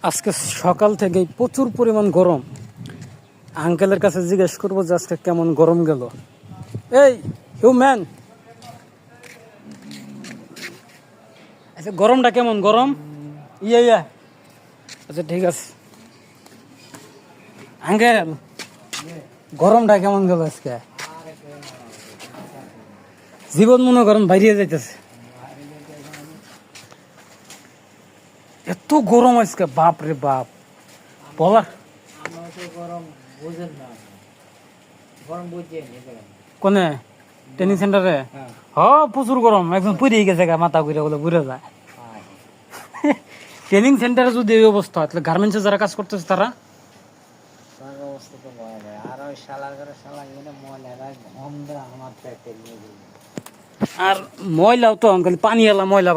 আজকে সকাল থেকেই প্রচুর পরিমাণ গরম। আঙ্কেলের কাছে জিজ্ঞেস করবো যে আজকে কেমন গরম গেল। এই হিউম্যান, আচ্ছা গরমটা কেমন? গরম ইয়া আচ্ছা ঠিক আছে। আঙ্কেল, গরমটা কেমন গেল আজকে? জীবন মনে করেন বাইরে যাইতেছে, এত গরম আজকে, বাপ রে বাপ বলার। কোনে ট্রেনিং সেন্টারে? হ প্রচুর গরম, একদম পুড়িয়ে গেছে গা, মাথা ঘুরে বলে ঘুরে যায়। ট্রেনিং সেন্টারে যদি এই অবস্থা, তাহলে গার্মেন্টসে যারা কাজ করতেছে তারা আর ময়লাও তো আঙ্কেল, পানি এলা ময়লা